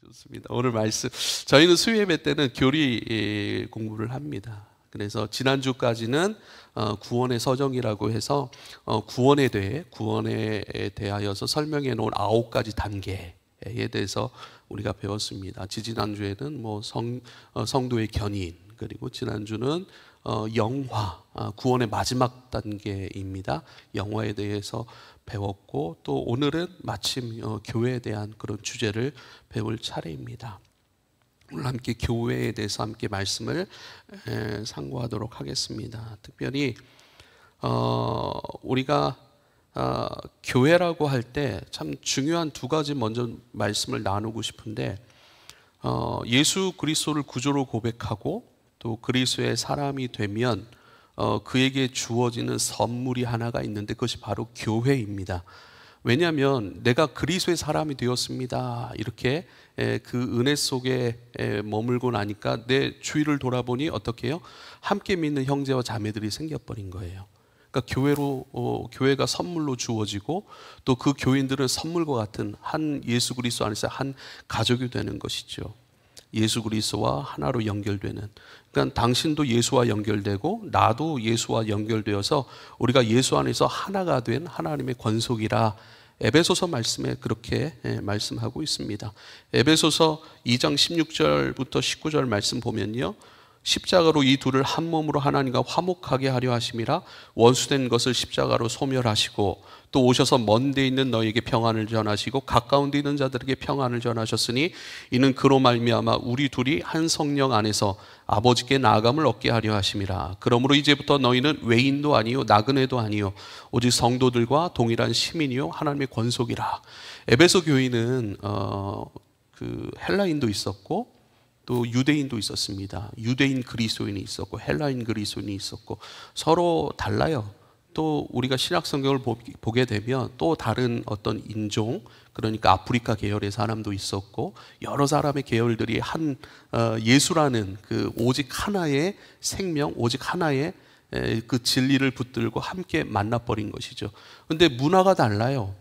좋습니다. 오늘 말씀, 저희는 수요예배 때는 교리 공부를 합니다. 그래서 지난주까지는 구원의 서정이라고 해서 구원에 대하여서 설명해 놓은 9가지 단계에 대해서 우리가 배웠습니다. 지난주에는 성도의 견인, 그리고 지난주는 영화, 구원의 마지막 단계입니다. 영화에 대해서 배웠고, 또 오늘은 마침 교회에 대한 그런 주제를 배울 차례입니다. 오늘 함께 교회에 대해서 함께 말씀을 상고하도록 하겠습니다. 특별히 우리가 교회라고 할 때 참 중요한 2가지 먼저 말씀을 나누고 싶은데, 예수 그리스도를 구주로 고백하고 또 그리스도의 사람이 되면 그에게 주어지는 선물이 하나가 있는데, 그것이 바로 교회입니다. 왜냐하면 내가 그리스도의 사람이 되었습니다, 이렇게 그 은혜 속에 머물고 나니까 내 주위를 돌아보니 어떻게 해요? 함께 믿는 형제와 자매들이 생겨버린 거예요. 그러니까 교회가 선물로 주어지고, 또 그 교인들은 선물과 같은 한 예수 그리스도 안에서 한 가족이 되는 것이죠. 예수 그리스도와 하나로 연결되는, 그러니까 당신도 예수와 연결되고 나도 예수와 연결되어서 우리가 예수 안에서 하나가 된 하나님의 권속이라 에베소서 말씀에 그렇게 말씀하고 있습니다. 에베소서 2장 16절부터 19절 말씀 보면요, 십자가로 이 둘을 한 몸으로 하나님과 화목하게 하려 하심이라 원수된 것을 십자가로 소멸하시고, 또 오셔서 먼 데 있는 너희에게 평안을 전하시고 가까운 데 있는 자들에게 평안을 전하셨으니 이는 그로 말미암아 우리 둘이 한 성령 안에서 아버지께 나아감을 얻게 하려 하심이라. 그러므로 이제부터 너희는 외인도 아니요 나그네도 아니요 오직 성도들과 동일한 시민이요 하나님의 권속이라. 에베소 교회는 그 헬라인도 있었고 또 유대인도 있었습니다. 유대인 그리스도인이 있었고 헬라인 그리스도인이 있었고 서로 달라요. 또 우리가 신약 성경을 보게 되면 또 다른 어떤 인종, 그러니까 아프리카 계열의 사람도 있었고 여러 사람의 계열들이 한 예수라는 그 오직 하나의 생명, 오직 하나의 그 진리를 붙들고 함께 만나버린 것이죠. 그런데 문화가 달라요.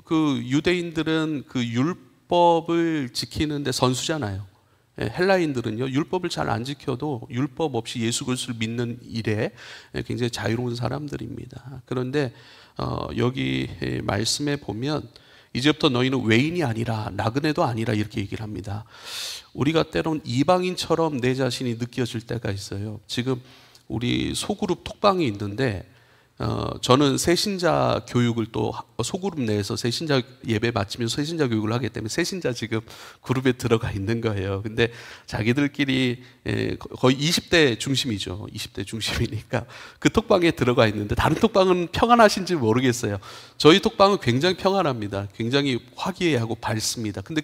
그 유대인들은 그 율법을 지키는데 선수잖아요. 헬라인들은요, 율법을 잘 안 지켜도 율법 없이 예수 그리스도를 믿는 일에 굉장히 자유로운 사람들입니다. 그런데 여기 말씀에 보면 이제부터 너희는 외인이 아니라 나그네도 아니라 이렇게 얘기를 합니다. 우리가 때론 이방인처럼 내 자신이 느껴질 때가 있어요. 지금 우리 소그룹 톡방이 있는데 저는 새신자 교육을 또 소그룹 내에서 새신자 예배 마치면 새신자 교육을 하기 때문에 새신자 지금 그룹에 들어가 있는 거예요. 근데 자기들끼리 거의 20대 중심이죠. 20대 중심이니까 그 톡방에 들어가 있는데 다른 톡방은 평안하신지 모르겠어요. 저희 톡방은 굉장히 평안합니다. 굉장히 화기애애하고 밝습니다. 근데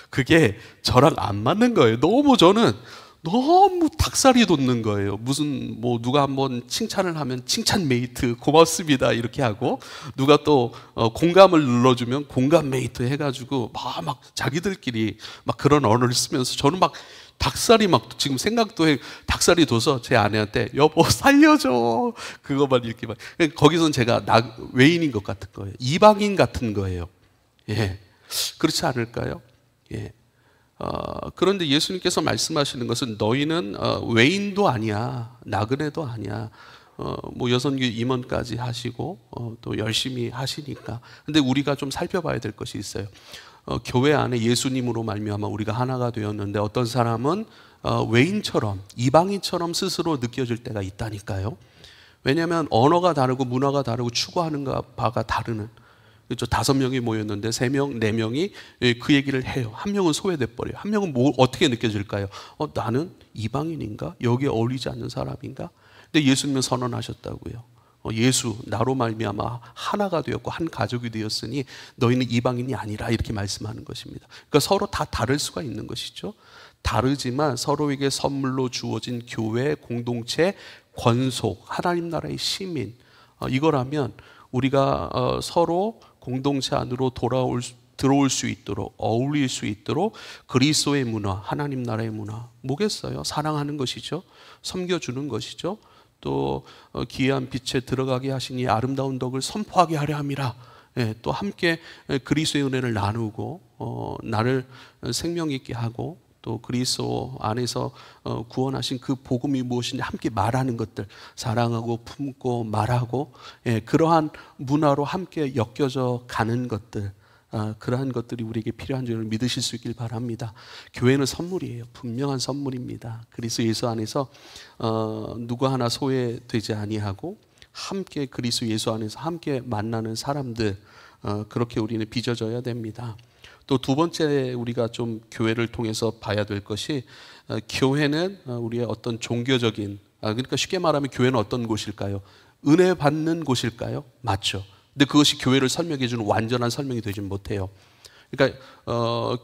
그게 저랑 안 맞는 거예요. 너무 닭살이 돋는 거예요. 무슨 누가 한번 칭찬을 하면 칭찬 메이트 고맙습니다 이렇게 하고, 누가 또 공감을 눌러주면 공감 메이트 해가지고 막 자기들끼리 막 그런 언어를 쓰면서 저는 막 닭살이 막 지금 생각도 해 닭살이 돋아서 제 아내한테 여보 살려줘 그거만 이렇게 막. 거기서는 제가 외인인 것 같은 거예요. 이방인 같은 거예요. 예, 그렇지 않을까요? 예. 그런데 예수님께서 말씀하시는 것은 너희는 외인도 아니야 나그네도 아니야. 여선교 임원까지 하시고 또 열심히 하시니까. 근데 우리가 좀 살펴봐야 될 것이 있어요. 교회 안에 예수님으로 말미암아 우리가 하나가 되었는데 어떤 사람은 외인처럼 이방인처럼 스스로 느껴질 때가 있다니까요. 왜냐하면 언어가 다르고 문화가 다르고 추구하는 바가 다르는, 그렇죠. 5명이 모였는데 3명, 4명이 그 얘기를 해요. 한 명은 소외돼 버려요. 한 명은 어떻게 느껴질까요? 나는 이방인인가? 여기에 어울리지 않는 사람인가? 근데 예수님은 선언하셨다고요. 예수 나로 말미암아 하나가 되었고 한 가족이 되었으니 너희는 이방인이 아니라 이렇게 말씀하는 것입니다. 그러니까 서로 다 다를 수가 있는 것이죠. 다르지만 서로에게 선물로 주어진 교회, 공동체, 권속, 하나님 나라의 시민, 이거라면 우리가 서로 공동체 안으로 들어올 수 있도록, 어울릴 수 있도록 그리스도의 문화, 하나님 나라의 문화 뭐겠어요? 사랑하는 것이죠. 섬겨주는 것이죠. 또 기이한 빛에 들어가게 하시니 아름다운 덕을 선포하게 하려 함이라. 또 함께 그리스도의 은혜를 나누고 나를 생명 있게 하고 또 그리스도 안에서 구원하신 그 복음이 무엇인지 함께 말하는 것들, 사랑하고 품고 말하고 그러한 문화로 함께 엮여져 가는 것들, 그러한 것들이 우리에게 필요한 줄을 믿으실 수 있길 바랍니다. 교회는 선물이에요. 분명한 선물입니다. 그리스도 예수 안에서 누구 하나 소외되지 아니하고 함께 그리스도 예수 안에서 함께 만나는 사람들, 그렇게 우리는 빚어져야 됩니다. 또 두 번째 우리가 좀 교회를 통해서 봐야 될 것이, 교회는 우리의 어떤 종교적인, 그러니까 쉽게 말하면 교회는 어떤 곳일까요? 은혜 받는 곳일까요? 맞죠. 근데 그것이 교회를 설명해 주는 완전한 설명이 되지 못해요. 그러니까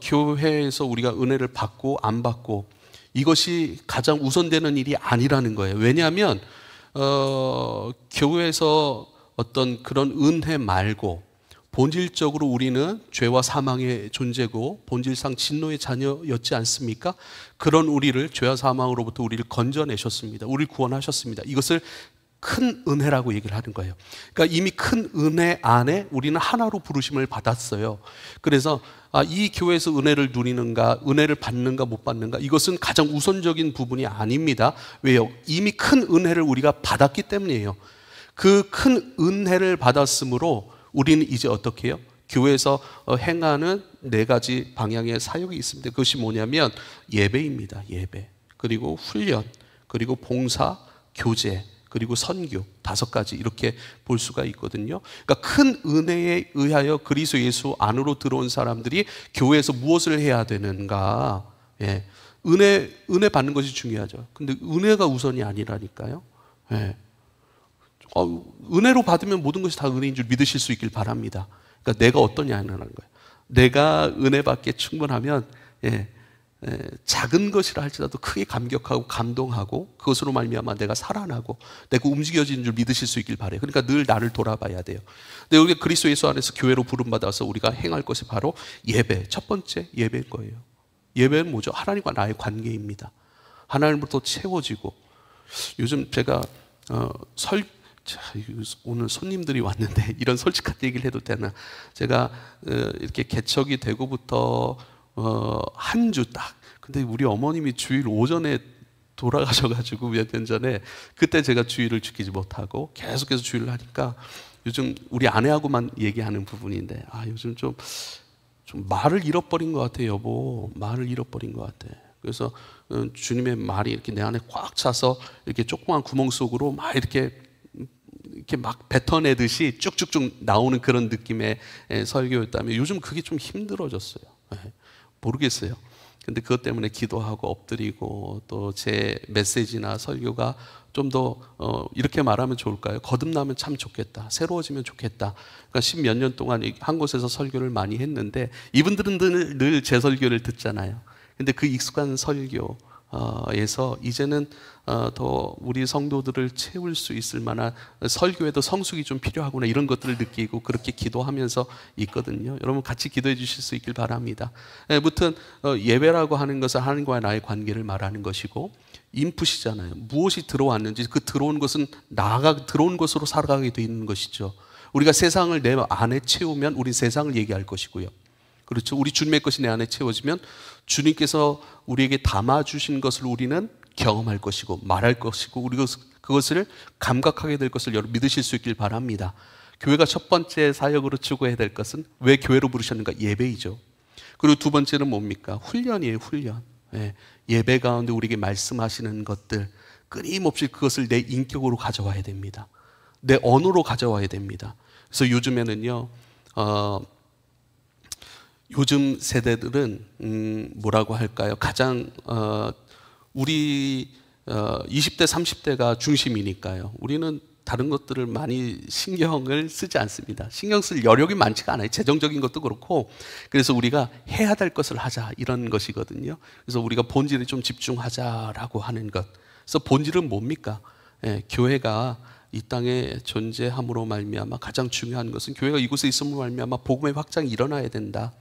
교회에서 우리가 은혜를 받고 안 받고 이것이 가장 우선되는 일이 아니라는 거예요. 왜냐하면 교회에서 어떤 그런 은혜 말고 본질적으로 우리는 죄와 사망의 존재고 본질상 진노의 자녀였지 않습니까? 그런 우리를 죄와 사망으로부터 우리를 건져내셨습니다. 우리를 구원하셨습니다. 이것을 큰 은혜라고 얘기를 하는 거예요. 그러니까 이미 큰 은혜 안에 우리는 하나로 부르심을 받았어요. 그래서 이 교회에서 은혜를 누리는가, 은혜를 받는가 못 받는가, 이것은 가장 우선적인 부분이 아닙니다. 왜요? 이미 큰 은혜를 우리가 받았기 때문이에요. 그 큰 은혜를 받았으므로 우리는 이제 어떻게 해요? 교회에서 행하는 네 가지 방향의 사역이 있습니다. 그것이 뭐냐면 예배입니다. 예배, 그리고 훈련, 그리고 봉사, 교제, 그리고 선교, 5가지 이렇게 볼 수가 있거든요. 그러니까 큰 은혜에 의하여 그리스도 예수 안으로 들어온 사람들이 교회에서 무엇을 해야 되는가? 은혜 받는 것이 중요하죠. 근데 은혜가 우선이 아니라니까요. 은혜로 받으면 모든 것이 다 은혜인 줄 믿으실 수 있길 바랍니다. 그러니까 내가 어떠냐는 거예요. 내가 은혜 받기에 충분하면 작은 것이라 할지라도 크게 감격하고 감동하고 그것으로 말미암아 내가 살아나고 내가 움직여지는 줄 믿으실 수 있길 바라요. 그러니까 늘 나를 돌아봐야 돼요. 근데 우리가 그리스도 예수 안에서 교회로 부름받아서 우리가 행할 것이 바로 예배, 첫 번째 예배인 거예요. 예배는 뭐죠? 하나님과 나의 관계입니다. 하나님으로부터 채워지고, 요즘 제가 오늘 손님들이 왔는데 이런 솔직한 얘기를 해도 되나? 제가 이렇게 개척이 되고부터 한 주 딱, 근데 우리 어머님이 주일 오전에 돌아가셔가지고 몇 년 전에, 그때 제가 주일을 지키지 못하고 계속해서 주일을 하니까 요즘 우리 아내하고만 얘기하는 부분인데, 요즘 좀 말을 잃어버린 것 같아, 여보. 말을 잃어버린 것 같아. 그래서 주님의 말이 이렇게 내 안에 꽉 차서 이렇게 조그만 구멍 속으로 막 이렇게 막 뱉어내듯이 쭉쭉쭉 나오는 그런 느낌의 설교였다면 요즘 그게 좀 힘들어졌어요. 모르겠어요. 근데 그것 때문에 기도하고 엎드리고, 또 제 메시지나 설교가 좀 더 이렇게 말하면 좋을까요? 거듭나면 참 좋겠다, 새로워지면 좋겠다. 그러니까 10몇 년 동안 한 곳에서 설교를 많이 했는데 이분들은 늘 제 설교를 듣잖아요. 근데 그 익숙한 설교에서 이제는 더 우리 성도들을 채울 수 있을 만한 설교에도 성숙이 좀 필요하구나, 이런 것들을 느끼고 그렇게 기도하면서 있거든요. 여러분 같이 기도해 주실 수 있길 바랍니다. 무튼 예배라고 하는 것은 하나님과 나의 관계를 말하는 것이고, 인풋이잖아요. 무엇이 들어왔는지 그 들어온 것은 들어온 것으로 살아가게 되어 있는 것이죠. 우리가 세상을 내 안에 채우면 우린 세상을 얘기할 것이고요. 그렇죠. 우리 주님의 것이 내 안에 채워지면 주님께서 우리에게 담아주신 것을 우리는 경험할 것이고 말할 것이고, 우리가 그것을 감각하게 될 것을 여러분 믿으실 수 있길 바랍니다. 교회가 첫 번째 사역으로 추구해야 될 것은, 왜 교회로 부르셨는가? 예배이죠. 그리고 두 번째는 뭡니까? 훈련이에요. 훈련. 예배 가운데 우리에게 말씀하시는 것들, 끊임없이 그것을 내 인격으로 가져와야 됩니다. 내 언어로 가져와야 됩니다. 그래서 요즘에는요, 요즘 세대들은 뭐라고 할까요? 가장 우리 20대 30대가 중심이니까요, 우리는 다른 것들을 많이 신경을 쓰지 않습니다. 신경 쓸 여력이 많지가 않아요. 재정적인 것도 그렇고. 그래서 우리가 해야 될 것을 하자, 이런 것이거든요. 그래서 우리가 본질에 좀 집중하자라고 하는 것. 그래서 본질은 뭡니까? 교회가 이 땅에 존재함으로 말미암아 가장 중요한 것은, 교회가 이곳에 있음으로 말미암아 복음의 확장이 일어나야 된다.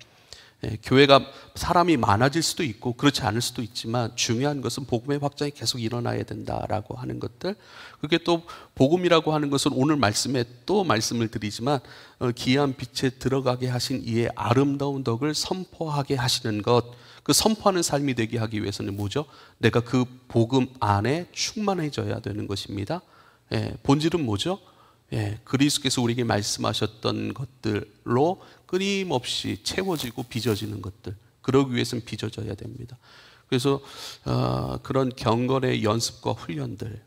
교회가 사람이 많아질 수도 있고 그렇지 않을 수도 있지만 중요한 것은 복음의 확장이 계속 일어나야 된다라고 하는 것들. 그게 또 복음이라고 하는 것은 오늘 말씀에 또 말씀을 드리지만 기이한 빛에 들어가게 하신 이의 아름다운 덕을 선포하게 하시는 것. 그 선포하는 삶이 되게 하기 위해서는 뭐죠? 내가 그 복음 안에 충만해져야 되는 것입니다. 본질은 뭐죠? 그리스도께서 우리에게 말씀하셨던 것들로 끊임없이 채워지고 빚어지는 것들, 그러기 위해서는 빚어져야 됩니다. 그래서 그런 경건의 연습과 훈련들,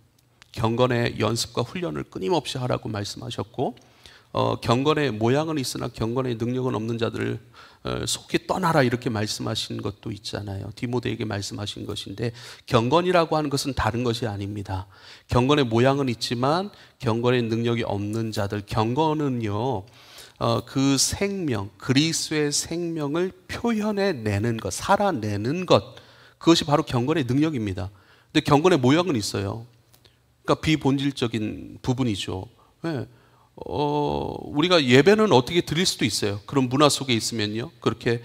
경건의 연습과 훈련을 끊임없이 하라고 말씀하셨고, 경건의 모양은 있으나 경건의 능력은 없는 자들을 속히 떠나라 이렇게 말씀하신 것도 있잖아요. 디모데에게 말씀하신 것인데, 경건이라고 하는 것은 다른 것이 아닙니다. 경건의 모양은 있지만 경건의 능력이 없는 자들, 경건은요 그 생명, 그리스도의 생명을 표현해내는 것, 살아내는 것, 그것이 바로 경건의 능력입니다. 근데 경건의 모양은 있어요. 그러니까 비본질적인 부분이죠. 우리가 예배는 어떻게 드릴 수도 있어요. 그런 문화 속에 있으면요, 그렇게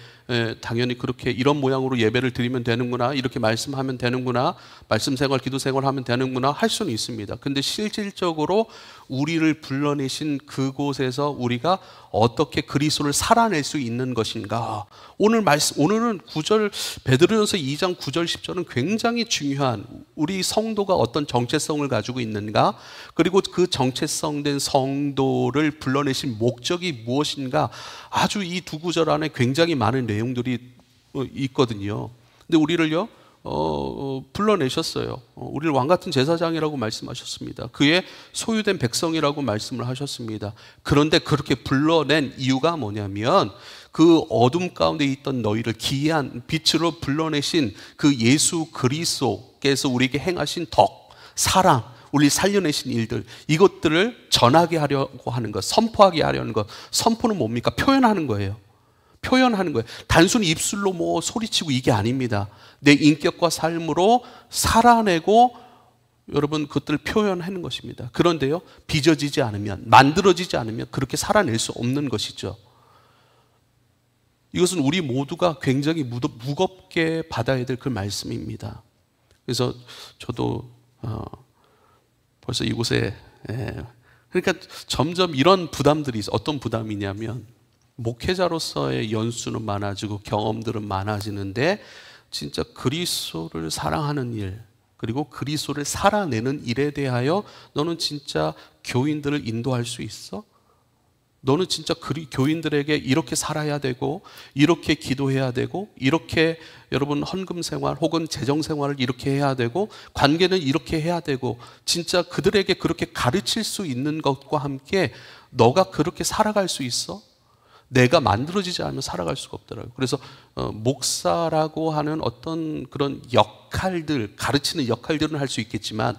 당연히 그렇게 이런 모양으로 예배를 드리면 되는구나, 이렇게 말씀하면 되는구나, 말씀 생활, 기도 생활 하면 되는구나 할 수는 있습니다. 근데 실질적으로 우리를 불러내신 그곳에서 우리가 어떻게 그리스도를 살아낼 수 있는 것인가. 오늘은 9절, 베드로전서 2장 9절 10절은 굉장히 중요한, 우리 성도가 어떤 정체성을 가지고 있는가, 그리고 그 정체성된 성도를 불러내신 목적이 무엇인가, 아주 이 두 구절 안에 굉장히 많은 내용들이 있거든요. 근데 우리를요 불러내셨어요. 우리를 왕같은 제사장이라고 말씀하셨습니다. 그의 소유된 백성이라고 말씀을 하셨습니다. 그런데 그렇게 불러낸 이유가 뭐냐면, 그 어둠 가운데 있던 너희를 기이한 빛으로 불러내신 그 예수 그리스도께서 우리에게 행하신 덕, 사랑, 우리 살려내신 일들, 이것들을 전하게 하려고 하는 것, 선포하게 하려는 것. 선포는 뭡니까? 표현하는 거예요. 표현하는 거예요. 단순히 입술로 뭐 소리치고 이게 아닙니다. 내 인격과 삶으로 살아내고 여러분 그것들을 표현하는 것입니다. 그런데요, 빚어지지 않으면, 만들어지지 않으면 그렇게 살아낼 수 없는 것이죠. 이것은 우리 모두가 굉장히 무겁게 받아야 될 그 말씀입니다. 그래서 저도 벌써 이곳에 그러니까 점점 이런 부담들이 있어요. 어떤 부담이냐면, 목회자로서의 연수는 많아지고 경험들은 많아지는데 진짜 그리스도를 사랑하는 일, 그리고 그리스도를 살아내는 일에 대하여 너는 진짜 교인들을 인도할 수 있어? 너는 진짜 교인들에게 이렇게 살아야 되고, 이렇게 기도해야 되고, 이렇게 여러분 헌금 생활 혹은 재정 생활을 이렇게 해야 되고, 관계는 이렇게 해야 되고, 진짜 그들에게 그렇게 가르칠 수 있는 것과 함께 너가 그렇게 살아갈 수 있어? 내가 만들어지지 않으면 살아갈 수가 없더라고요. 그래서 목사라고 하는 어떤 그런 역할들, 가르치는 역할들은 할 수 있겠지만,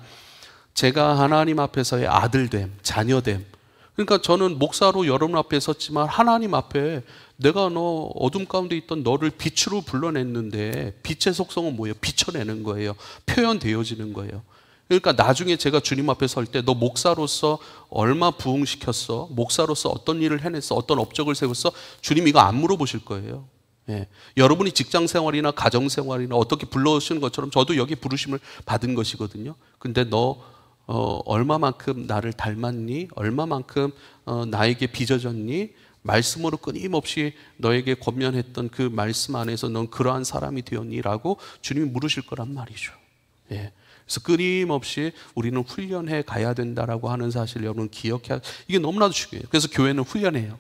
제가 하나님 앞에서의 아들됨, 자녀됨, 그러니까 저는 목사로 여러분 앞에 섰지만 하나님 앞에 내가 너 어둠 가운데 있던 너를 빛으로 불러냈는데, 빛의 속성은 뭐예요? 비춰내는 거예요. 표현되어지는 거예요. 그러니까 나중에 제가 주님 앞에 설 때 너 목사로서 얼마 부흥시켰어? 목사로서 어떤 일을 해냈어? 어떤 업적을 세웠어? 주님 이거 안 물어보실 거예요. 여러분이 직장 생활이나 가정 생활이나 어떻게 불러오시는 것처럼 저도 여기 부르심을 받은 것이거든요. 근데 너 얼마만큼 나를 닮았니? 얼마만큼 나에게 빚어졌니? 말씀으로 끊임없이 너에게 권면했던 그 말씀 안에서 넌 그러한 사람이 되었니? 라고 주님이 물으실 거란 말이죠. 그래서 끊임없이 우리는 훈련해 가야 된다라고 하는 사실을 여러분 기억해야, 이게 너무나도 중요해요. 그래서 교회는 훈련해요.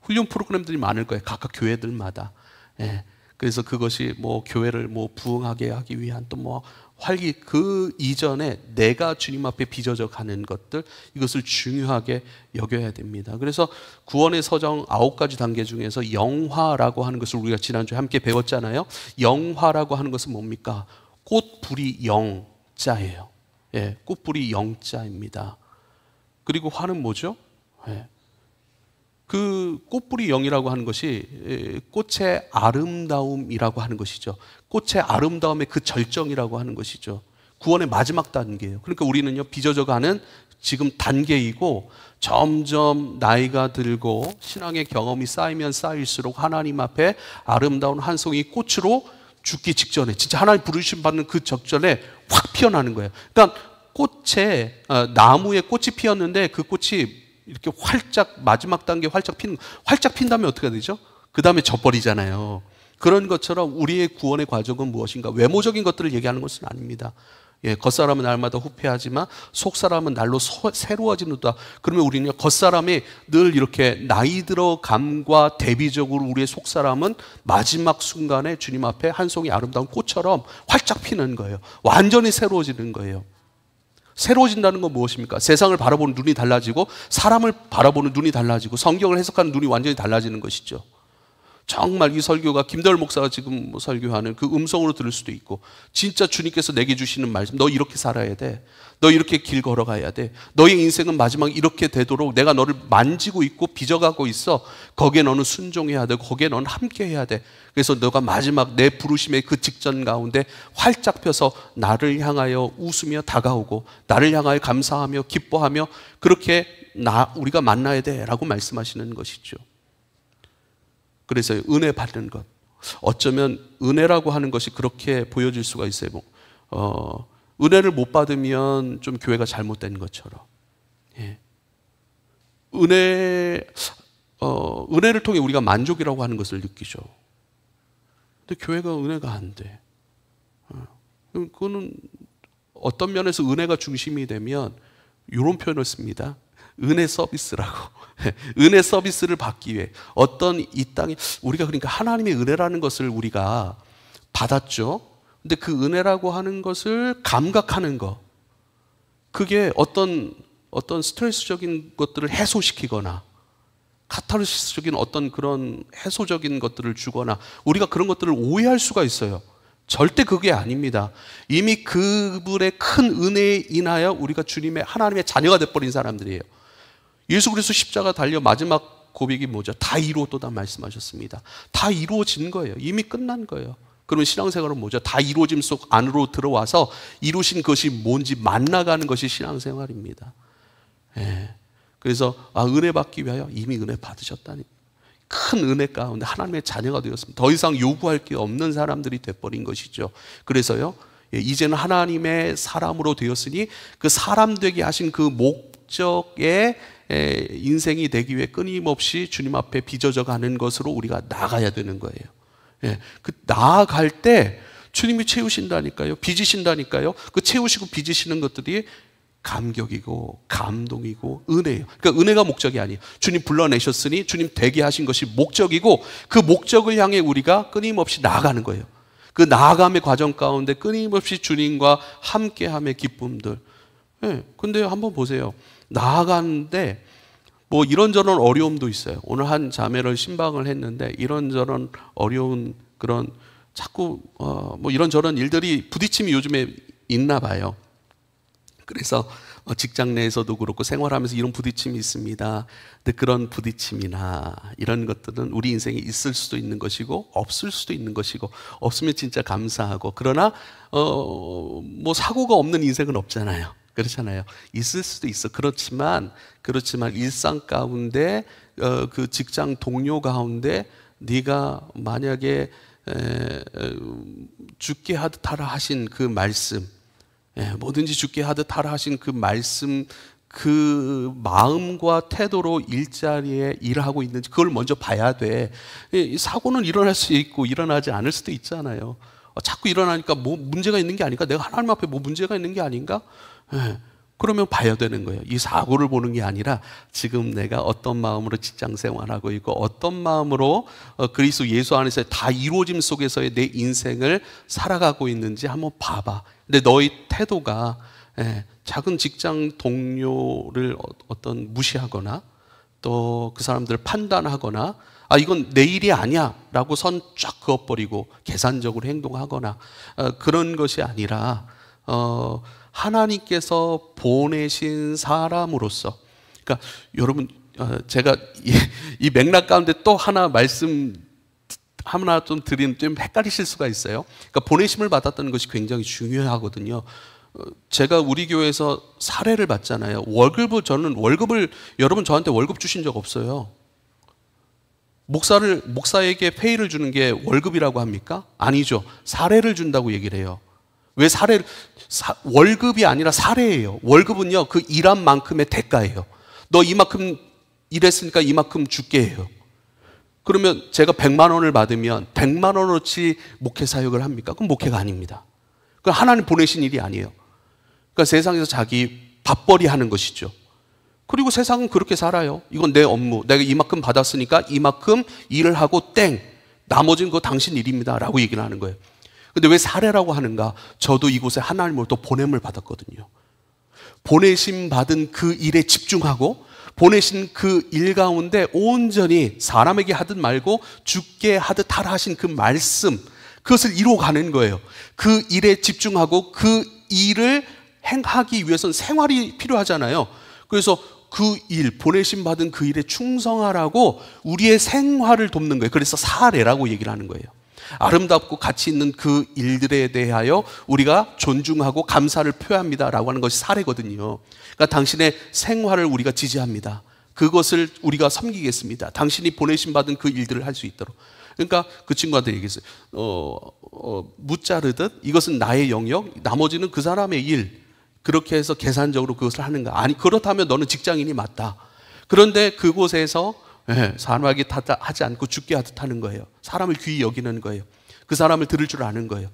훈련 프로그램들이 많을 거예요. 각각 교회들마다. 그래서 그것이 뭐 교회를 뭐 부흥하게 하기 위한 또 뭐 그 이전에 내가 주님 앞에 빚어져 가는 것들, 이것을 중요하게 여겨야 됩니다. 그래서 구원의 서정 9가지 단계 중에서 영화라고 하는 것을 우리가 지난주에 함께 배웠잖아요. 영화라고 하는 것은 뭡니까? 꽃뿌리 영자예요. 꽃뿌리 영자입니다. 그리고 화는 뭐죠? 그 꽃뿌리 영이라고 하는 것이 꽃의 아름다움이라고 하는 것이죠. 꽃의 아름다움의 그 절정이라고 하는 것이죠. 구원의 마지막 단계예요. 그러니까 우리는요, 빚어져가는 지금 단계이고 점점 나이가 들고 신앙의 경험이 쌓이면 쌓일수록 하나님 앞에 아름다운 한 송이 꽃으로 죽기 직전에 진짜 하나님 부르심 받는 그 적절에 확 피어나는 거예요. 그러니까 꽃에 나무에 꽃이 피었는데 그 꽃이 이렇게 활짝 마지막 단계 활짝 핀 다음에 어떻게 되죠? 그 다음에 져버리잖아요. 그런 것처럼 우리의 구원의 과정은 무엇인가? 외모적인 것들을 얘기하는 것은 아닙니다. 예, 겉사람은 날마다 후패하지만 속사람은 날로 새로워지는다. 그러면 우리는 겉사람이 늘 이렇게 나이 들어감과 대비적으로 우리의 속사람은 마지막 순간에 주님 앞에 한 송이 아름다운 꽃처럼 활짝 피는 거예요. 완전히 새로워지는 거예요. 새로워진다는 건 무엇입니까? 세상을 바라보는 눈이 달라지고 사람을 바라보는 눈이 달라지고 성경을 해석하는 눈이 완전히 달라지는 것이죠. 정말 이 설교가 김대월 목사가 지금 설교하는 그 음성으로 들을 수도 있고 진짜 주님께서 내게 주시는 말씀, 너 이렇게 살아야 돼, 너 이렇게 길 걸어가야 돼, 너의 인생은 마지막 이렇게 되도록 내가 너를 만지고 있고 빚어가고 있어. 거기에 너는 순종해야 돼, 거기에 너는 함께 해야 돼. 그래서 너가 마지막 내 부르심의 그 직전 가운데 활짝 펴서 나를 향하여 웃으며 다가오고 나를 향하여 감사하며 기뻐하며 그렇게 우리가 만나야 돼 라고 말씀하시는 것이죠. 그래서 은혜 받는 것, 어쩌면 은혜라고 하는 것이 그렇게 보여질 수가 있어요. 은혜를 못 받으면 좀 교회가 잘못된 것처럼. 예. 은혜를 통해 우리가 만족이라고 하는 것을 느끼죠. 근데 교회가 은혜가 안 돼. 그거는 어떤 면에서 은혜가 중심이 되면 이런 표현을 씁니다. 은혜 서비스라고. 은혜 서비스를 받기 위해 어떤 이 땅에 우리가 그러니까 하나님의 은혜라는 것을 우리가 받았죠. 근데 그 은혜라고 하는 것을 감각하는 것, 그게 어떤 스트레스적인 것들을 해소시키거나 카타르시스적인 어떤 그런 해소적인 것들을 주거나 우리가 그런 것들을 오해할 수가 있어요. 절대 그게 아닙니다. 이미 그분의 큰 은혜에 인하여 우리가 주님의 하나님의 자녀가 돼버린 사람들이에요. 예수 그리스도 십자가 달려 마지막 고백이 뭐죠? 다 이루었도다 말씀하셨습니다. 다 이루어진 거예요. 이미 끝난 거예요. 그러면 신앙생활은 뭐죠? 다 이루어짐 속 안으로 들어와서 이루신 것이 뭔지 만나가는 것이 신앙생활입니다. 예. 그래서 은혜 받기 위하여 이미 은혜 받으셨다니. 큰 은혜 가운데 하나님의 자녀가 되었습니다. 더 이상 요구할 게 없는 사람들이 돼버린 것이죠. 그래서요, 이제는 하나님의 사람으로 되었으니 그 사람 되게 하신 그 목적의 인생이 되기 위해 끊임없이 주님 앞에 빚어져 가는 것으로 우리가 나아가야 되는 거예요. 예, 그 나아갈 때 주님이 채우신다니까요. 빚으신다니까요. 그 채우시고 빚으시는 것들이 감격이고 감동이고 은혜예요. 그러니까 은혜가 목적이 아니에요. 주님 불러내셨으니 주님 되게 하신 것이 목적이고 그 목적을 향해 우리가 끊임없이 나아가는 거예요. 그 나아감의 과정 가운데 끊임없이 주님과 함께함의 기쁨들. 예, 근데 한번 보세요. 나아가는데 뭐 이런저런 어려움도 있어요. 오늘 한 자매를 신방을 했는데 이런저런 어려운 그런 자꾸 뭐 이런저런 일들이 부딪힘이 요즘에 있나 봐요. 그래서 직장 내에서도 그렇고 생활하면서 이런 부딪힘이 있습니다. 근데 그런 부딪힘이나 이런 것들은 우리 인생에 있을 수도 있는 것이고 없을 수도 있는 것이고 없으면 진짜 감사하고 그러나 뭐 사고가 없는 인생은 없잖아요. 그렇잖아요. 있을 수도 있어. 그렇지만 일상 가운데 그 직장 동료 가운데 네가 만약에 죽게 하듯 하라 하신 그 말씀, 뭐든지 죽게 하듯 하라 하신 그 말씀, 그 마음과 태도로 일자리에 일하고 있는지 그걸 먼저 봐야 돼. 사고는 일어날 수 있고 일어나지 않을 수도 있잖아요. 자꾸 일어나니까 뭐 문제가 있는 게 아닌가? 내가 하나님 앞에 뭐 문제가 있는 게 아닌가? 그러면 봐야 되는 거예요. 이 사고를 보는 게 아니라 지금 내가 어떤 마음으로 직장 생활하고 있고 어떤 마음으로 그리스도 예수 안에서 다 이루어짐 속에서의 내 인생을 살아가고 있는지 한번 봐봐. 근데 너의 태도가 작은 직장 동료를 어떤 무시하거나 또 그 사람들을 판단하거나 이건 내 일이 아니야 라고 선 쫙 그어버리고 계산적으로 행동하거나 그런 것이 아니라 하나님께서 보내신 사람으로서, 그러니까 여러분 제가 이 맥락 가운데 또 하나 말씀 하나 좀 드리면 좀 헷갈리실 수가 있어요. 그러니까 보내심을 받았다는 것이 굉장히 중요하거든요. 제가 우리 교회에서 사례를 받잖아요. 저는 월급을, 여러분 저한테 월급 주신 적 없어요. 목사에게 페이를 주는 게 월급이라고 합니까? 아니죠. 사례를 준다고 얘기를 해요. 왜 월급이 아니라 사례예요. 월급은요, 그 일한 만큼의 대가예요. 너 이만큼 일했으니까 이만큼 줄게 해요. 그러면 제가 100만 원을 받으면 100만 원어치 목회 사역을 합니까? 그건 목회가 아닙니다. 그건 하나님 보내신 일이 아니에요. 그러니까 세상에서 자기 밥벌이 하는 것이죠. 그리고 세상은 그렇게 살아요. 이건 내 업무. 내가 이만큼 받았으니까 이만큼 일을 하고 땡. 나머지는 그거 당신 일입니다. 라고 얘기를 하는 거예요. 근데 왜 사례라고 하는가? 저도 이곳에 하나님으로부터 보냄을 받았거든요. 보내심 받은 그 일에 집중하고 보내신 그 일 가운데 온전히 사람에게 하듯 말고 주께 하듯 하라 하신 그 말씀, 그것을 이루어가는 거예요. 그 일에 집중하고 그 일을 행하기 위해서는 생활이 필요하잖아요. 그래서 그 일, 보내심 받은 그 일에 충성하라고 우리의 생활을 돕는 거예요. 그래서 사례라고 얘기를 하는 거예요. 아름답고 가치 있는 그 일들에 대하여 우리가 존중하고 감사를 표합니다라고 하는 것이 사례거든요. 그러니까 당신의 생활을 우리가 지지합니다. 그것을 우리가 섬기겠습니다. 당신이 보내심 받은 그 일들을 할 수 있도록. 그러니까 그 친구한테 얘기했어요. 무자르듯 이것은 나의 영역, 나머지는 그 사람의 일. 그렇게 해서 계산적으로 그것을 하는가? 아니, 그렇다면 너는 직장인이 맞다. 그런데 그곳에서 사람에게 하지 않고 죽게 하듯 하는 거예요. 사람을 귀히 여기는 거예요. 그 사람을 들을 줄 아는 거예요.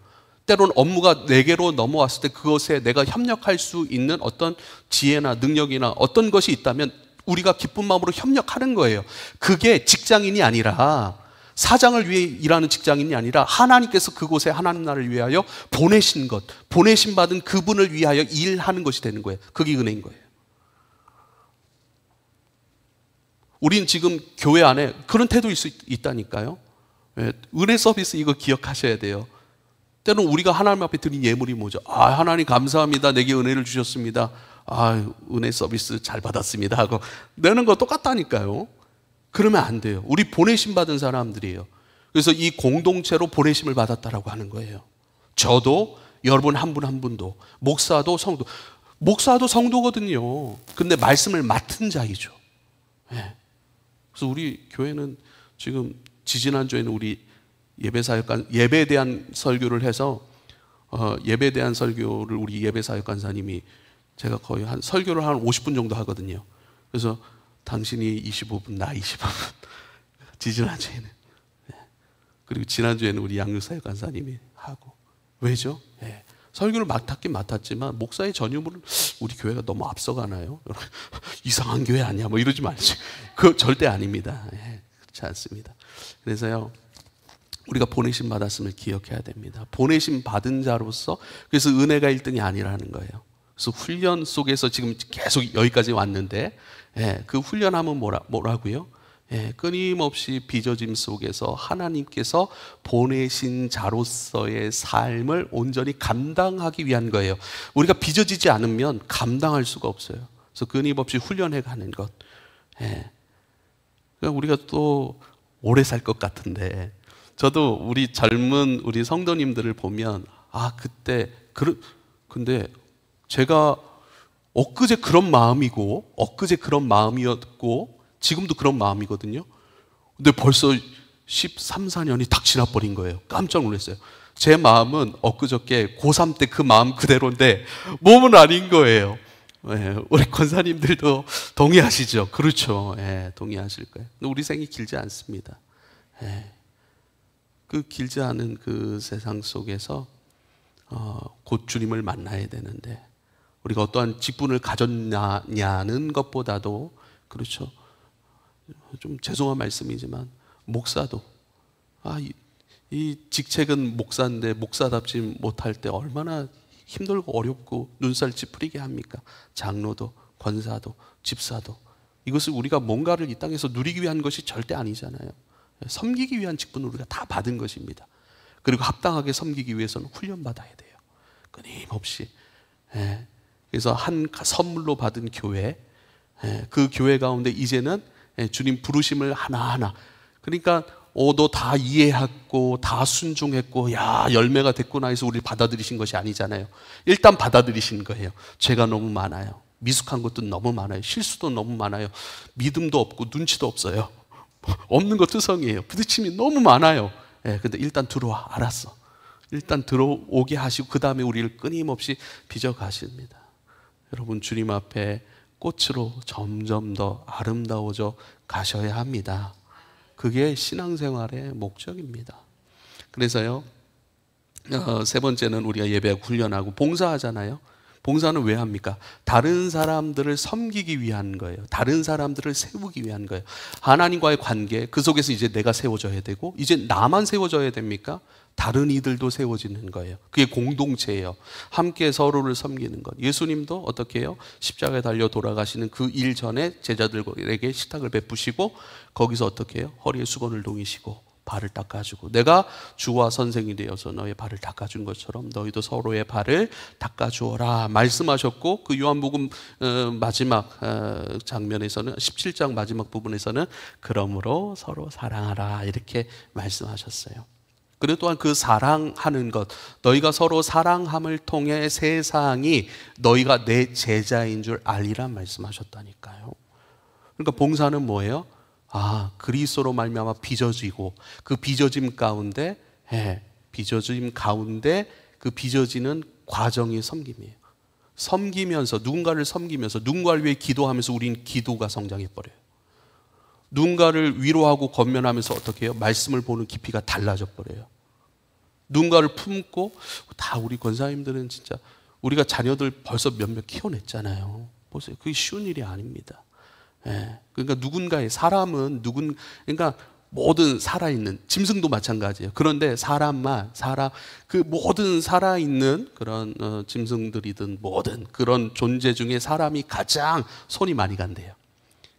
때로는 업무가 내게로 넘어왔을 때 그것에 내가 협력할 수 있는 어떤 지혜나 능력이나 어떤 것이 있다면 우리가 기쁜 마음으로 협력하는 거예요. 그게 직장인이 아니라, 사장을 위해 일하는 직장인이 아니라 하나님께서 그곳에 하나님 나라를 위하여 보내신 것, 보내신 받은 그분을 위하여 일하는 것이 되는 거예요. 그게 은혜인 거예요. 우린 지금 교회 안에 그런 태도일 수 있다니까요. 은혜 서비스 이거 기억하셔야 돼요. 때로는 우리가 하나님 앞에 드린 예물이 뭐죠? 하나님 감사합니다. 내게 은혜를 주셨습니다. 은혜 서비스 잘 받았습니다 하고 내는 거 똑같다니까요. 그러면 안 돼요. 우리 보내심 받은 사람들이에요. 그래서 이 공동체로 보내심을 받았다라고 하는 거예요. 저도, 여러분 한 분 한 분도, 목사도 성도거든요. 근데 말씀을 맡은 자이죠. 그래서 우리 교회는 지금 지지난주에는 우리 예배사역관, 예배에 대한 설교를 해서 예배에 대한 설교를 우리 예배사역관사님이, 제가 거의 설교를 한 50분 정도 하거든요. 그래서 당신이 25분, 나 25분. 지지난주에는. 그리고 지난주에는 우리 양육사역관사님이 하고. 왜죠? 설교를 맡았긴 맡았지만 목사의 전유물은 우리 교회가 너무 앞서가나요? 이상한 교회 아니야? 뭐 이러지 말지. 그거 절대 아닙니다. 그렇지 않습니다. 그래서요, 우리가 보내심 받았음을 기억해야 됩니다. 보내심 받은 자로서, 그래서 은혜가 1등이 아니라는 거예요. 그래서 훈련 속에서 지금 계속 여기까지 왔는데, 그 훈련하면 뭐라고요? 끊임없이 빚어짐 속에서 하나님께서 보내신 자로서의 삶을 온전히 감당하기 위한 거예요. 우리가 빚어지지 않으면 감당할 수가 없어요. 그래서 끊임없이 훈련해 가는 것. 그러니까 우리가 또 오래 살 것 같은데, 저도 우리 젊은 우리 성도님들을 보면 근데 제가 엊그제 그런 마음이고 엊그제 그런 마음이었고 지금도 그런 마음이거든요. 근데 벌써 13, 14년이 딱 지나버린 거예요. 깜짝 놀랐어요. 제 마음은 엊그저께 고3 때 그 마음 그대로인데 몸은 아닌 거예요. 우리 권사님들도 동의하시죠? 그렇죠. 동의하실 거예요. 근데 우리 생이 길지 않습니다. 그 길지 않은 그 세상 속에서 곧 주님을 만나야 되는데, 우리가 어떠한 직분을 가졌냐는 것보다도, 그렇죠, 좀 죄송한 말씀이지만 목사도 이 직책은 목사인데 목사답지 못할 때 얼마나 힘들고 어렵고 눈살 찌푸리게 합니까? 장로도, 권사도, 집사도. 이것을 우리가 뭔가를 이 땅에서 누리기 위한 것이 절대 아니잖아요. 섬기기 위한 직분을 우리가 다 받은 것입니다. 그리고 합당하게 섬기기 위해서는 훈련받아야 돼요. 끊임없이. 그래서 한 선물로 받은 교회, 그 교회 가운데 이제는 주님 부르심을 하나하나, 그러니까 너 다 이해했고 다 순종했고 야 열매가 됐구나 해서 우리를 받아들이신 것이 아니잖아요. 일단 받아들이신 거예요. 죄가 너무 많아요. 미숙한 것도 너무 많아요. 실수도 너무 많아요. 믿음도 없고 눈치도 없어요. 없는 거 투성이에요. 부딪힘이 너무 많아요. 근데 일단 들어와. 알았어. 일단 들어오게 하시고 그 다음에 우리를 끊임없이 빚어가십니다. 여러분, 주님 앞에 꽃으로 점점 더 아름다워져 가셔야 합니다. 그게 신앙생활의 목적입니다. 그래서요, 세 번째는 우리가 예배하고 훈련하고 봉사하잖아요. 봉사는 왜 합니까? 다른 사람들을 섬기기 위한 거예요. 다른 사람들을 세우기 위한 거예요. 하나님과의 관계, 그 속에서 이제 내가 세워져야 되고, 이제 나만 세워져야 됩니까? 다른 이들도 세워지는 거예요. 그게 공동체예요. 함께 서로를 섬기는 것. 예수님도 어떻게 해요? 십자가에 달려 돌아가시는 그 일 전에 제자들에게 식탁을 베푸시고 거기서 어떻게 해요? 허리에 수건을 동이시고 발을 닦아주고, 내가 주와 선생이 되어서 너의 발을 닦아준 것처럼 너희도 서로의 발을 닦아주어라 말씀하셨고, 그 요한복음 마지막 장면에서는 17장 마지막 부분에서는 그러므로 서로 사랑하라 이렇게 말씀하셨어요. 그리고 또한 그 사랑하는 것, 너희가 서로 사랑함을 통해 세상이 너희가 내 제자인 줄 알리라 말씀하셨다니까요. 그러니까 봉사는 뭐예요? 그리스도로 말미암아 빚어지고, 그 빚어짐 가운데 그 빚어지는 과정이 섬김이에요. 섬기면서, 누군가를 섬기면서, 누군가를 위해 기도하면서 우리는 기도가 성장해 버려요. 누군가를 위로하고 권면하면서 어떻게 해요? 말씀을 보는 깊이가 달라져 버려요. 누군가를 품고, 다 우리 권사님들은 진짜 우리가 자녀들 벌써 몇몇 키워냈잖아요. 보세요. 그게 쉬운 일이 아닙니다. 그러니까 누군가의 사람은 그러니까 모든 살아있는 짐승도 마찬가지예요. 그런데 그 모든 살아있는 그런 짐승들이든 뭐든 그런 존재 중에 사람이 가장 손이 많이 간대요.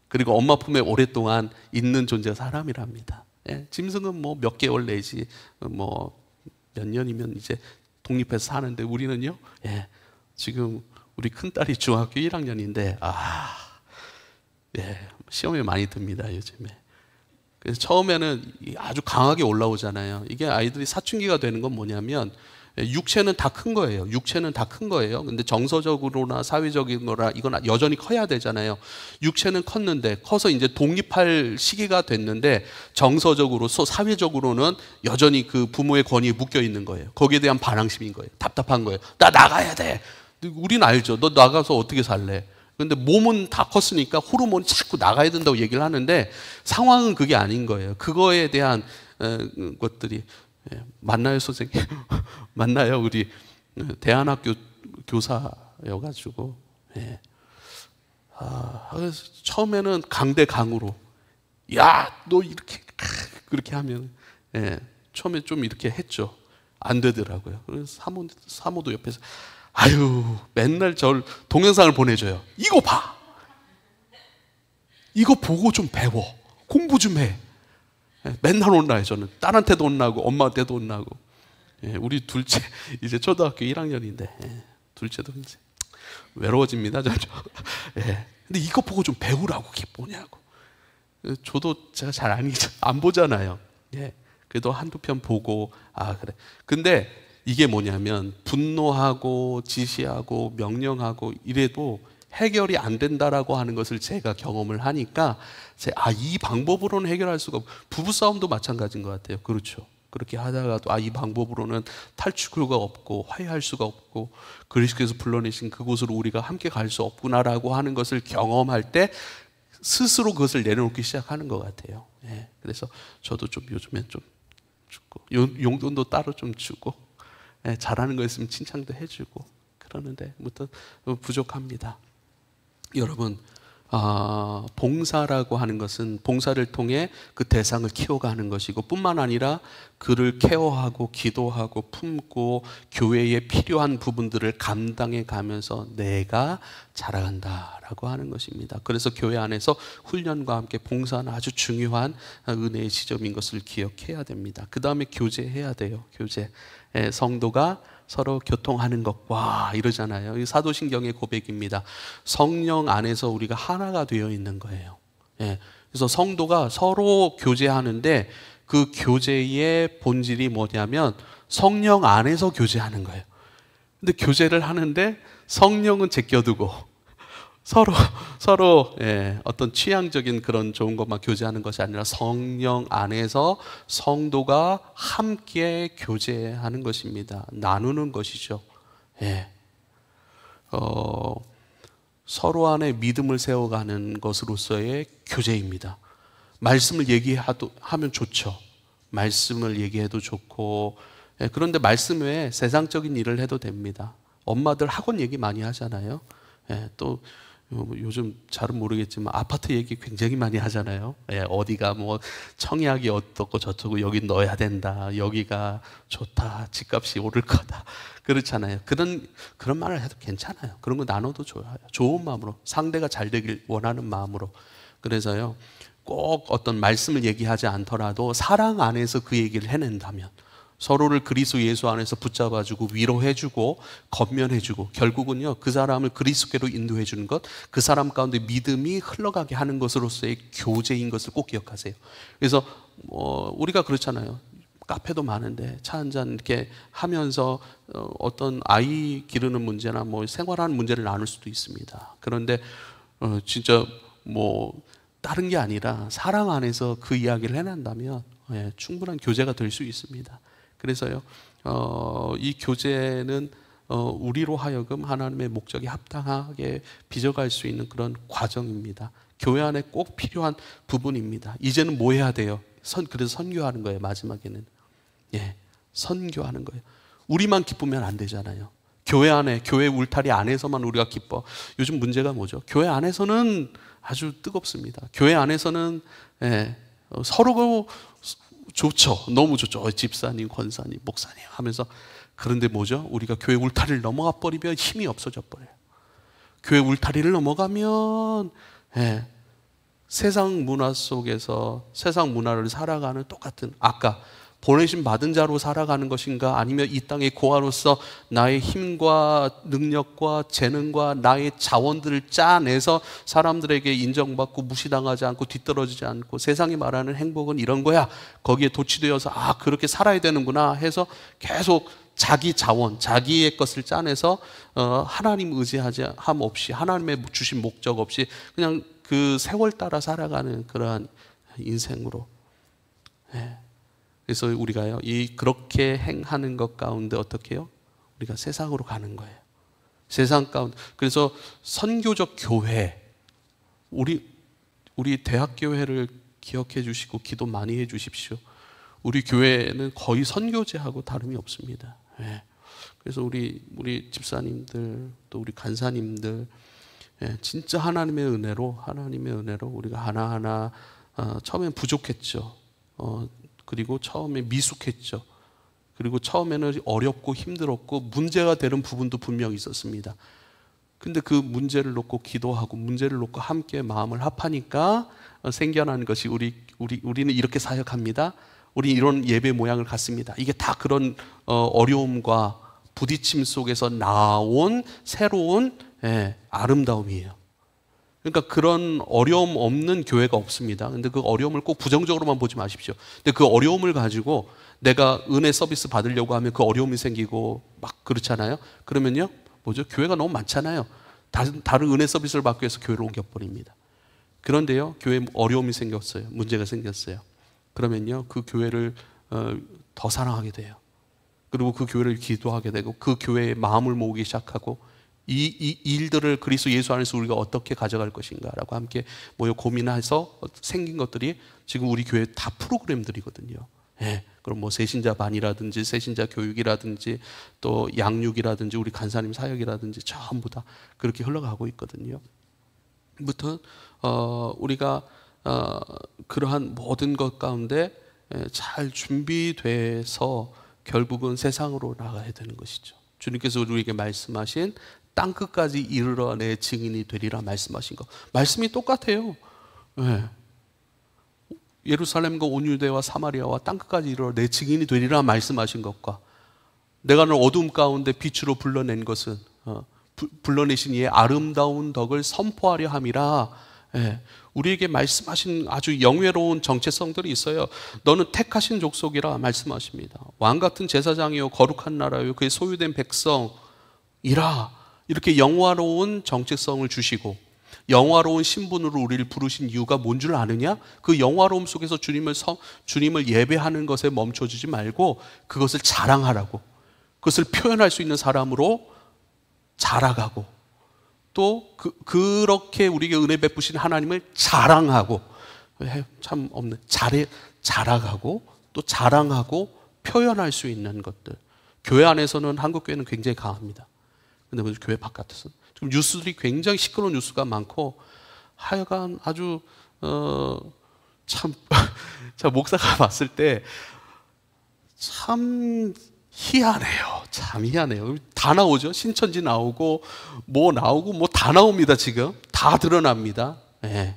그리고 엄마 품에 오랫동안 있는 존재가 사람이랍니다. 짐승은 뭐 몇 개월 내지 뭐 몇 년이면 이제 독립해서 사는데, 우리는요, 지금 우리 큰딸이 중학교 1학년인데 시험에 많이 듭니다, 요즘에. 그래서 처음에는 아주 강하게 올라오잖아요. 이게 아이들이 사춘기가 되는 건 뭐냐면, 육체는 다 큰 거예요. 육체는 다 큰 거예요. 근데 정서적으로나 사회적인 거나 이건 여전히 커야 되잖아요. 육체는 컸는데, 커서 이제 독립할 시기가 됐는데, 정서적으로, 사회적으로는 여전히 그 부모의 권위에 묶여 있는 거예요. 거기에 대한 반항심인 거예요. 답답한 거예요. 나 나가야 돼. 우린 알죠. 너 나가서 어떻게 살래? 근데 몸은 다 컸으니까 호르몬이 자꾸 나가야 된다고 얘기를 하는데, 상황은 그게 아닌 거예요. 그거에 대한 것들이, 만나요, 선생님? 만나요, 우리 대안학교 교사여가지고. 그래서 처음에는 강대강으로, 야, 너 이렇게 그렇게 하면, 처음에 좀 이렇게 했죠. 안 되더라고요. 그래서 사모도 옆에서, 맨날 저 동영상을 보내줘요. 이거 봐. 이거 보고 좀 배워. 공부 좀 해. 맨날 혼나요, 저는. 딸한테도 혼나고, 엄마한테도 혼나고. 우리 둘째, 이제 초등학교 1학년인데, 둘째도 이제 외로워집니다, 점점. 근데 이거 보고 좀 배우라고, 그게 뭐냐고. 저도 제가 잘 안 보잖아요. 그래도 한두 편 보고, 그래. 근데 이게 뭐냐면, 분노하고, 지시하고, 명령하고, 이래도 해결이 안 된다라고 하는 것을 제가 경험을 하니까, 이 방법으로는 해결할 수가 없고, 부부싸움도 마찬가지인 것 같아요. 그렇죠. 그렇게 하다가도 이 방법으로는 탈출구가 없고 화해할 수가 없고 그리스도께서 불러내신 그곳으로 우리가 함께 갈 수 없구나라고 하는 것을 경험할 때 스스로 그것을 내려놓기 시작하는 것 같아요. 그래서 저도 좀 요즘엔 좀 주고, 용돈도 따로 좀 주고, 잘하는 거 있으면 칭찬도 해주고 그러는데 아무튼 부족합니다. 여러분, 봉사라고 하는 것은 봉사를 통해 그 대상을 키워가는 것이고, 뿐만 아니라 그를 케어하고 기도하고 품고 교회에 필요한 부분들을 감당해 가면서 내가 자라간다라고 하는 것입니다. 그래서 교회 안에서 훈련과 함께 봉사는 아주 중요한 은혜의 지점인 것을 기억해야 됩니다. 그 다음에 교제해야 돼요. 교제. 성도가 서로 교통하는 것과 이러잖아요. 이 사도신경의 고백입니다. 성령 안에서 우리가 하나가 되어 있는 거예요. 그래서 성도가 서로 교제하는데 그 교제의 본질이 뭐냐면 성령 안에서 교제하는 거예요. 근데 교제를 하는데 성령은 제껴두고 서로 어떤 취향적인 그런 좋은 것만 교제하는 것이 아니라 성령 안에서 성도가 함께 교제하는 것입니다. 나누는 것이죠. 서로 안에 믿음을 세워가는 것으로서의 교제입니다. 말씀을 얘기하면 좋죠. 말씀을 얘기해도 좋고, 그런데 말씀 외에 세상적인 일을 해도 됩니다. 엄마들 학원 얘기 많이 하잖아요. 또 요즘 잘은 모르겠지만 아파트 얘기 굉장히 많이 하잖아요. 어디가 뭐 청약이 어떻고 저쩌고 여기 넣어야 된다, 여기가 좋다, 집값이 오를 거다, 그렇잖아요. 그런 말을 해도 괜찮아요. 그런 거 나눠도 좋아요. 좋은 마음으로, 상대가 잘 되길 원하는 마음으로. 그래서요, 꼭 어떤 말씀을 얘기하지 않더라도 사랑 안에서 그 얘기를 해낸다면, 서로를 그리스도 예수 안에서 붙잡아주고 위로해주고 건면해주고, 결국은요 그 사람을 그리스도께로 인도해주는 것, 그 사람 가운데 믿음이 흘러가게 하는 것으로서의 교제인 것을 꼭 기억하세요. 그래서 우리가 그렇잖아요. 카페도 많은데 차 한잔 이렇게 하면서 어떤 아이 기르는 문제나 뭐 생활하는 문제를 나눌 수도 있습니다. 그런데 진짜 뭐 다른 게 아니라 사랑 안에서 그 이야기를 해낸다면 충분한 교제가 될 수 있습니다. 그래서요, 이 교제는 우리로 하여금 하나님의 목적에 합당하게 빚어갈 수 있는 그런 과정입니다. 교회 안에 꼭 필요한 부분입니다. 이제는 뭐 해야 돼요? 그래서 선교하는 거예요. 마지막에는 선교하는 거예요. 우리만 기쁘면 안 되잖아요. 교회 안에, 교회 울타리 안에서만 우리가 기뻐. 요즘 문제가 뭐죠? 교회 안에서는 아주 뜨겁습니다. 교회 안에서는 서로 좋죠. 너무 좋죠. 집사님, 권사님, 목사님 하면서. 그런데 뭐죠? 우리가 교회 울타리를 넘어가 버리면 힘이 없어져 버려요. 교회 울타리를 넘어가면 세상 문화 속에서 세상 문화를 살아가는 똑같은, 아까 보내심 받은 자로 살아가는 것인가, 아니면 이 땅의 고아로서 나의 힘과 능력과 재능과 나의 자원들을 짜내서 사람들에게 인정받고 무시당하지 않고 뒤떨어지지 않고 세상이 말하는 행복은 이런 거야, 거기에 도취되어서 그렇게 살아야 되는구나 해서 계속 자기 자원, 자기의 것을 짜내서 하나님 의지하지 함 없이, 하나님의 주신 목적 없이 그냥 그 세월 따라 살아가는 그러한 인생으로. 그래서 우리가요, 그렇게 행하는 것 가운데 어떻게 해요? 우리가 세상으로 가는 거예요. 세상 가운데. 그래서 선교적 교회, 우리 대학교회를 기억해 주시고 기도 많이 해 주십시오. 우리 교회는 거의 선교제하고 다름이 없습니다. 그래서 우리 집사님들, 또 우리 간사님들, 진짜 하나님의 은혜로 우리가 하나하나 처음엔 부족했죠. 그리고 처음에 미숙했죠. 그리고 처음에는 어렵고 힘들었고 문제가 되는 부분도 분명히 있었습니다. 근데 그 문제를 놓고 기도하고 문제를 놓고 함께 마음을 합하니까 생겨나는 것이 우리는 이렇게 사역합니다. 우리 이런 예배 모양을 갖습니다. 이게 다 그런 어려움과 부딪힘 속에서 나온 새로운 아름다움이에요. 그러니까 그런 어려움 없는 교회가 없습니다. 근데 그 어려움을 꼭 부정적으로만 보지 마십시오. 근데 그 어려움을 가지고 내가 은혜 서비스 받으려고 하면 그 어려움이 생기고 막 그렇잖아요. 그러면요, 뭐죠? 교회가 너무 많잖아요. 다른 은혜 서비스를 받기 위해서 교회를 옮겨버립니다. 그런데요, 교회에 어려움이 생겼어요. 문제가 생겼어요. 그러면요, 그 교회를 더 사랑하게 돼요. 그리고 그 교회를 기도하게 되고 그 교회에 마음을 모으기 시작하고, 이 일들을 그리스도 예수 안에서 우리가 어떻게 가져갈 것인가라고 함께 모여 고민해서 생긴 것들이 지금 우리 교회 다 프로그램들이거든요. 그럼 뭐 새신자 반이라든지 새신자 교육이라든지 또 양육이라든지 우리 간사님 사역이라든지 전부 다 그렇게 흘러가고 있거든요. 아무튼 우리가 그러한 모든 것 가운데 잘 준비돼서 결국은 세상으로 나가야 되는 것이죠. 주님께서 우리에게 말씀하신 땅끝까지 이르러 내 증인이 되리라 말씀하신 것, 말씀이 똑같아요. 예루살렘과 온 유대와 사마리아와 땅끝까지 이르러 내 증인이 되리라 말씀하신 것과, 내가 너 어둠 가운데 빛으로 불러낸 것은 불러내신 이의 아름다운 덕을 선포하려 함이라. 예, 우리에게 말씀하신 아주 영예로운 정체성들이 있어요. 너는 택하신 족속이라 말씀하십니다. 왕 같은 제사장이요 거룩한 나라요 그의 소유된 백성이라 이렇게 영화로운 정체성을 주시고 영화로운 신분으로 우리를 부르신 이유가 뭔 줄 아느냐? 그 영화로움 속에서 주님을 예배하는 것에 멈춰주지 말고 그것을 자랑하라고, 그것을 표현할 수 있는 사람으로 자라가고, 또 그렇게 우리에게 은혜 베푸신 하나님을 자랑하고, 참 없는 자라가고 또 자랑하고 표현할 수 있는 것들. 교회 안에서는 한국 교회는 굉장히 강합니다. 근데 교회 바깥에서는 지금 뉴스들이 굉장히 시끄러운 뉴스가 많고, 하여간 아주 참 목사가 봤을 때 참 희한해요. 참 희한해요. 다 나오죠. 신천지 나오고 뭐 다 나옵니다. 지금 다 드러납니다. 네.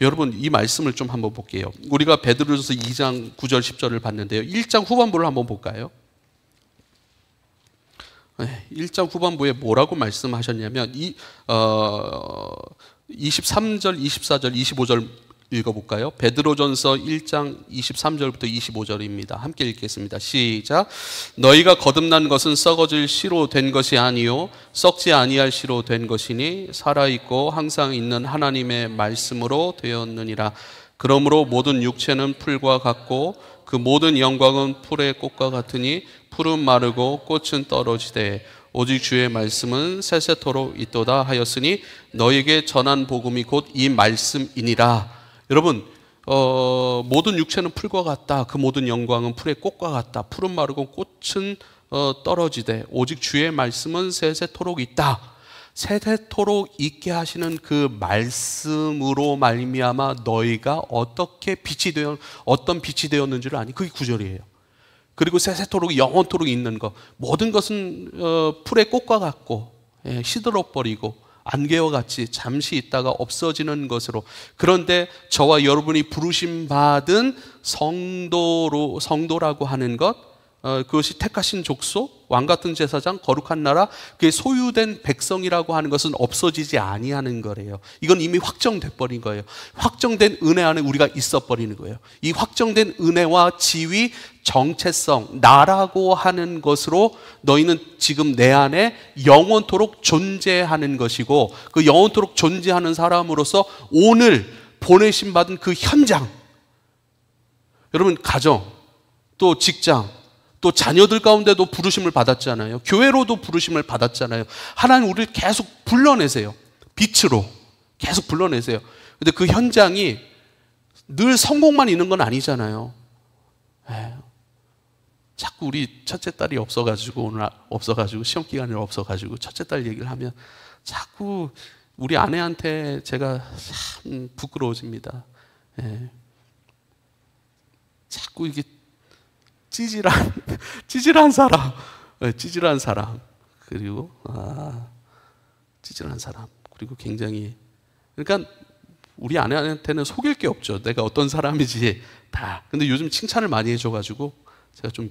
여러분 이 말씀을 좀 한번 볼게요. 우리가 베드로전서 2장 9절 10절을 봤는데요. 1장 후반부를 한번 볼까요? 1장 후반부에 뭐라고 말씀하셨냐면 23절, 24절, 25절 읽어볼까요? 베드로전서 1장 23절부터 25절입니다. 함께 읽겠습니다. 시작. 너희가 거듭난 것은 썩어질 씨로 된 것이 아니요 썩지 아니할 씨로 된 것이니 살아있고 항상 있는 하나님의 말씀으로 되었느니라. 그러므로 모든 육체는 풀과 같고 그 모든 영광은 풀의 꽃과 같으니 풀은 마르고 꽃은 떨어지되 오직 주의 말씀은 세세토록 있도다 하였으니 너에게 전한 복음이 곧 이 말씀이니라. 여러분 모든 육체는 풀과 같다. 그 모든 영광은 풀의 꽃과 같다. 풀은 마르고 꽃은 떨어지되 오직 주의 말씀은 세세토록 있다. 세세토록 있게 하시는 그 말씀으로 말미암아 너희가 어떤 빛이 되었는지를 아니. 그게 9절이에요. 그리고 세세토록 영원토록 있는 것, 모든 것은 풀의 꽃과 같고 시들어버리고 안개와 같이 잠시 있다가 없어지는 것으로, 그런데 저와 여러분이 부르심 받은 성도라고 하는 것, 그것이 택하신 족속, 왕같은 제사장, 거룩한 나라, 그의 소유된 백성이라고 하는 것은 없어지지 아니하는 거래요. 이건 이미 확정돼 버린 거예요. 확정된 은혜 안에 우리가 있어 버리는 거예요. 이 확정된 은혜와 지위, 정체성, 나라고 하는 것으로 너희는 지금 내 안에 영원토록 존재하는 것이고, 그 영원토록 존재하는 사람으로서 오늘 보내심 받은 그 현장, 여러분 가정, 또 직장, 또 자녀들 가운데도 부르심을 받았잖아요. 교회로도 부르심을 받았잖아요. 하나님 우리를 계속 불러내세요. 빛으로 계속 불러내세요. 근데 그 현장이 늘 성공만 있는 건 아니잖아요. 자꾸 우리 첫째 딸이 없어가지고 시험 기간에 없어가지고 첫째 딸 얘기를 하면 자꾸 우리 아내한테 제가 참 부끄러워집니다. 자꾸 이게 찌질한 사람, 찌질한 사람, 그리고 찌질한 사람, 그리고 굉장히, 그러니까 우리 아내한테는 속일 게 없죠. 내가 어떤 사람인지 다. 근데 요즘 칭찬을 많이 해줘가지고 제가 좀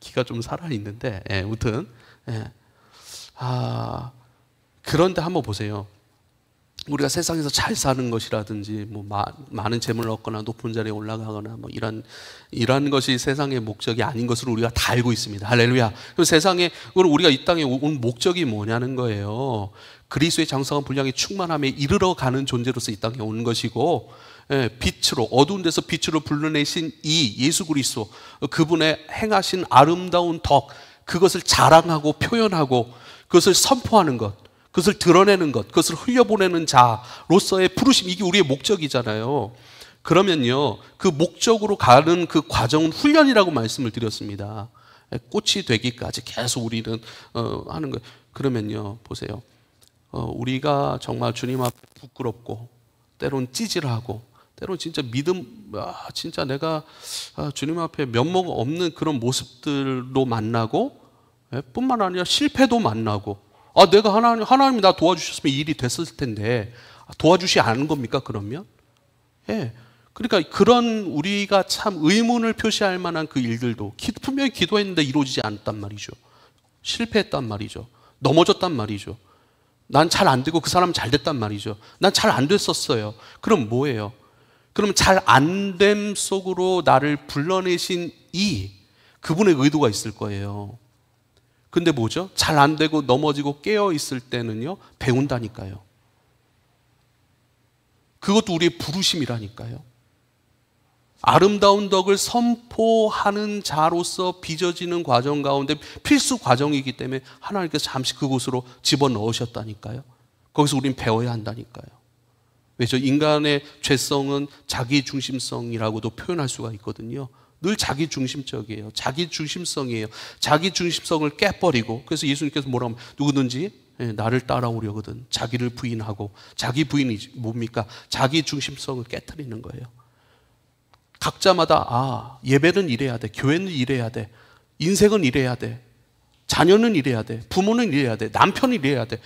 기가 좀 살아 있는데, 아무튼 그런데 한번 보세요. 우리가 세상에서 잘 사는 것이라든지 뭐 많은 재물을 얻거나 높은 자리에 올라가거나 뭐 이런 것이 세상의 목적이 아닌 것을 우리가 다 알고 있습니다. 할렐루야. 그럼 세상에 우리가 이 땅에 온 목적이 뭐냐는 거예요. 그리스도의 장성한 분량의 충만함에 이르러 가는 존재로서 이 땅에 오는 것이고, 빛으로, 어두운 데서 빛으로 불러내신 이 예수 그리스도, 그분의 행하신 아름다운 덕, 그것을 자랑하고 표현하고 그것을 선포하는 것, 그것을 드러내는 것, 그것을 흘려보내는 자로서의 부르심, 이게 우리의 목적이잖아요. 그러면요, 그 목적으로 가는 그 과정은 훈련이라고 말씀을 드렸습니다. 꽃이 되기까지 계속 우리는 하는 거예요. 그러면요, 보세요. 우리가 정말 주님 앞에 부끄럽고 때론 찌질하고 때론 진짜 진짜 내가 주님 앞에 면목 없는 그런 모습들도 만나고, 뿐만 아니라 실패도 만나고, 내가 하나님이 나 도와주셨으면 일이 됐을 텐데 도와주시 않은 겁니까 그러면? 그러니까 그런 우리가 참 의문을 표시할 만한 그 일들도 분명히 기도했는데 이루어지지 않았단 말이죠. 실패했단 말이죠. 넘어졌단 말이죠. 난 잘 안 되고 그 사람은 잘 됐단 말이죠. 난 잘 안 됐었어요. 그럼 뭐예요? 그럼 잘 안 됨 속으로 나를 불러내신 그분의 의도가 있을 거예요. 근데 뭐죠? 잘 안 되고 넘어지고 깨어 있을 때는요, 배운다니까요. 그것도 우리의 부르심이라니까요. 아름다운 덕을 선포하는 자로서 빚어지는 과정 가운데 필수 과정이기 때문에 하나님께서 잠시 그곳으로 집어넣으셨다니까요. 거기서 우린 배워야 한다니까요. 왜죠? 인간의 죄성은 자기중심성이라고도 표현할 수가 있거든요. 늘 자기중심적이에요. 자기중심성이에요. 자기중심성을 깨버리고, 그래서 예수님께서 뭐라고 하면 누구든지 나를 따라오려거든 자기를 부인하고, 자기 부인이 뭡니까? 자기중심성을 깨트리는 거예요. 각자마다 예배는 이래야 돼, 교회는 이래야 돼, 인생은 이래야 돼, 자녀는 이래야 돼, 부모는 이래야 돼, 남편은 이래야 돼.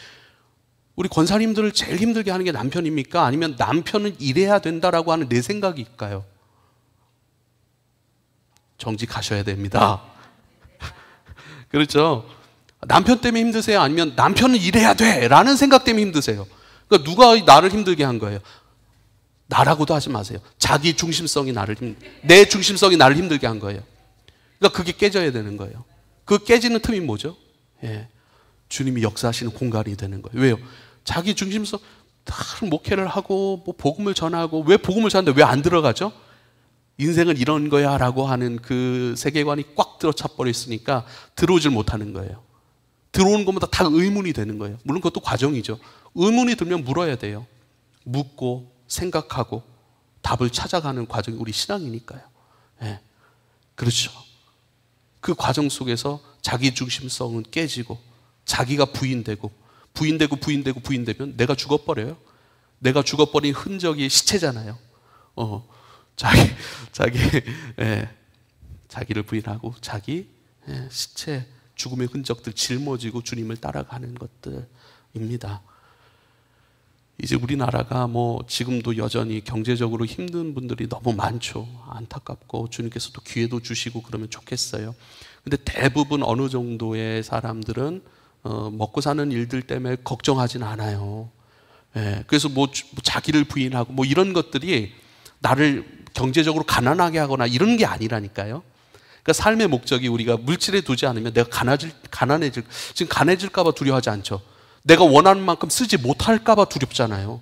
우리 권사님들을 제일 힘들게 하는 게 남편입니까? 아니면 남편은 이래야 된다라고 하는 내 생각일까요? 정직하셔야 됩니다. 그렇죠? 남편 때문에 힘드세요? 아니면 남편은 이래야 돼 라는 생각 때문에 힘드세요? 그러니까 누가 나를 힘들게 한 거예요? 나라고도 하지 마세요. 자기 중심성이 내 중심성이 나를 힘들게 한 거예요. 그러니까 그게 깨져야 되는 거예요. 그 깨지는 틈이 뭐죠? 주님이 역사하시는 공간이 되는 거예요. 왜요? 자기 중심성, 다 목회를 하고 뭐 복음을 전하고, 왜 복음을 전하는데 왜 안 들어가죠? 인생은 이런 거야 라고 하는 그 세계관이 꽉 들어차 버렸으니까 들어오질 못하는 거예요. 들어오는 것마다 다 의문이 되는 거예요. 물론 그것도 과정이죠. 의문이 들면 물어야 돼요. 묻고 생각하고 답을 찾아가는 과정이 우리 신앙이니까요. 그렇죠. 그 과정 속에서 자기 중심성은 깨지고 자기가 부인되면 내가 죽어버려요. 내가 죽어버린 흔적이 시체잖아요. 자기를 부인하고 자기 시체, 죽음의 흔적들 짊어지고 주님을 따라가는 것들입니다. 이제 우리나라가 지금도 여전히 경제적으로 힘든 분들이 너무 많죠. 안타깝고 주님께서도 기회도 주시고 그러면 좋겠어요. 근데 대부분 어느 정도의 사람들은 먹고 사는 일들 때문에 걱정하진 않아요. 그래서 자기를 부인하고 이런 것들이 나를 경제적으로 가난하게 하거나 이런 게 아니라니까요. 그러니까 삶의 목적이 우리가 물질에 두지 않으면 내가 지금 가난해질까 봐 두려워하지 않죠. 내가 원하는 만큼 쓰지 못할까 봐 두렵잖아요.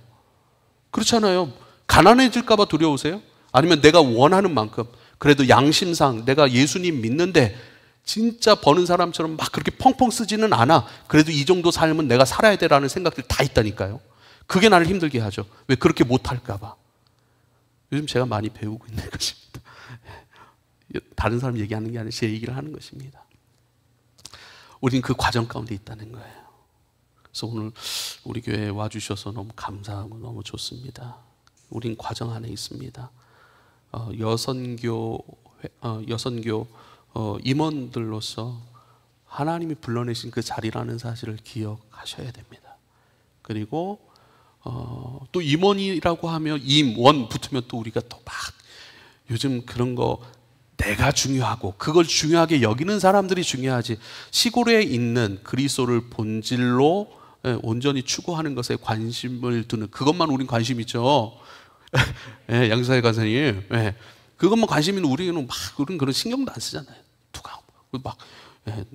그렇잖아요. 가난해질까 봐 두려우세요? 아니면 내가 원하는 만큼, 그래도 양심상 내가 예수님 믿는데 진짜 버는 사람처럼 막 그렇게 펑펑 쓰지는 않아. 그래도 이 정도 삶은 내가 살아야 되라는 생각들 다 있다니까요. 그게 나를 힘들게 하죠. 왜? 그렇게 못할까 봐. 요즘 제가 많이 배우고 있는 것입니다. 다른 사람 얘기하는 게 아니라 제 얘기를 하는 것입니다. 우린 그 과정 가운데 있다는 거예요. 그래서 오늘 우리 교회에 와주셔서 너무 감사하고 너무 좋습니다. 우린 과정 안에 있습니다. 여선교 임원들로서 하나님이 불러내신 그 자리라는 사실을 기억하셔야 됩니다. 그리고 또 임원이라고 하면 임원 붙으면 또 우리가 또 막 요즘 그런 거 내가 중요하고 그걸 중요하게 여기는 사람들이 중요하지, 시골에 있는 그리스도를 본질로 온전히 추구하는 것에 관심을 두는 그것만 우린 관심 있죠. 양사회 간사님, 그것만 관심 있는 우리는 우리는 그런 신경도 안 쓰잖아요.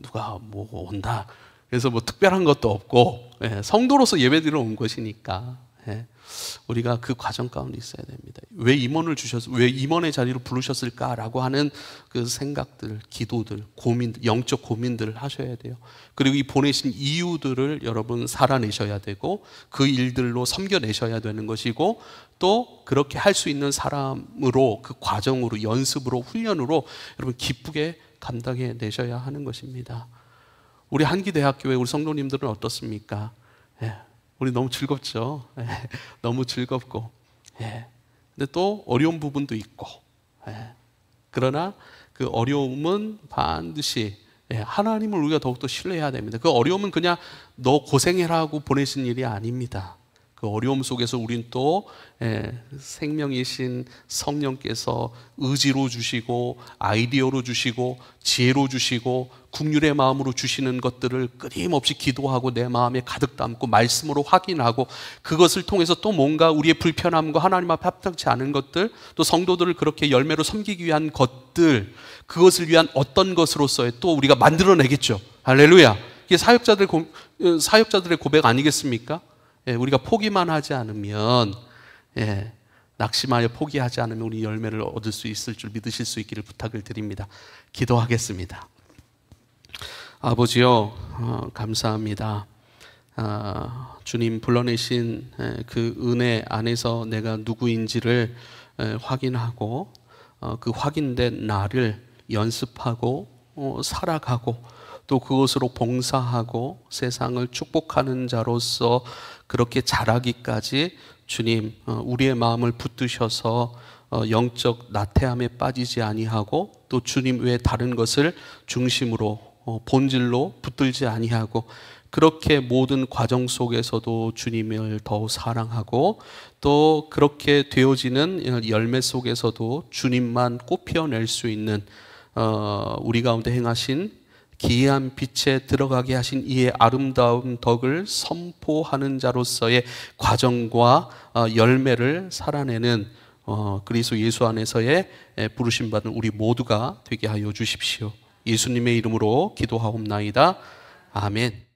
누가 온다. 그래서 특별한 것도 없고, 성도로서 예배드리러 온 것이니까 우리가 그 과정 가운데 있어야 됩니다. 왜 임원의 자리로 부르셨을까라고 하는 그 생각들, 기도들, 고민들, 영적 고민들을 하셔야 돼요. 그리고 이 보내신 이유들을 여러분 살아내셔야 되고, 그 일들로 섬겨내셔야 되는 것이고, 또 그렇게 할 수 있는 사람으로, 그 과정으로, 연습으로, 훈련으로 여러분 기쁘게 감당해 내셔야 하는 것입니다. 우리 한기대학교에 우리 성도님들은 어떻습니까? 우리 너무 즐겁죠. 너무 즐겁고, 근데 또 어려운 부분도 있고, 그러나 그 어려움은 반드시 하나님을 우리가 더욱더 신뢰해야 됩니다. 그 어려움은 그냥 너 고생해라 하고 보내신 일이 아닙니다. 그 어려움 속에서 우린 또 생명이신 성령께서 의지로 주시고 아이디어로 주시고 지혜로 주시고 국률의 마음으로 주시는 것들을 끊임없이 기도하고 내 마음에 가득 담고 말씀으로 확인하고 그것을 통해서 또 뭔가 우리의 불편함과 하나님 앞에 합당치 않은 것들, 또 성도들을 그렇게 열매로 섬기기 위한 것들, 그것을 위한 어떤 것으로서의 또 우리가 만들어내겠죠. 할렐루야. 이게 사역자들의 고백 아니겠습니까? 우리가 포기만 하지 않으면, 낙심하여 포기하지 않으면 우리 열매를 얻을 수 있을 줄 믿으실 수 있기를 부탁을 드립니다. 기도하겠습니다. 아버지요, 감사합니다. 주님 불러내신 그 은혜 안에서 내가 누구인지를 확인하고 그 확인된 나를 연습하고 살아가고 또 그것으로 봉사하고 세상을 축복하는 자로서 그렇게 자라기까지 주님 우리의 마음을 붙드셔서 영적 나태함에 빠지지 아니하고 또 주님 외에 다른 것을 중심으로 본질로 붙들지 아니하고 그렇게 모든 과정 속에서도 주님을 더 사랑하고 또 그렇게 되어지는 열매 속에서도 주님만 꽃피어낼 수 있는 우리 가운데 행하신 기이한 빛에 들어가게 하신 이의 아름다운 덕을 선포하는 자로서의 과정과 열매를 살아내는 그리스도 예수 안에서의 부르심받은 우리 모두가 되게 하여 주십시오. 예수님의 이름으로 기도하옵나이다. 아멘.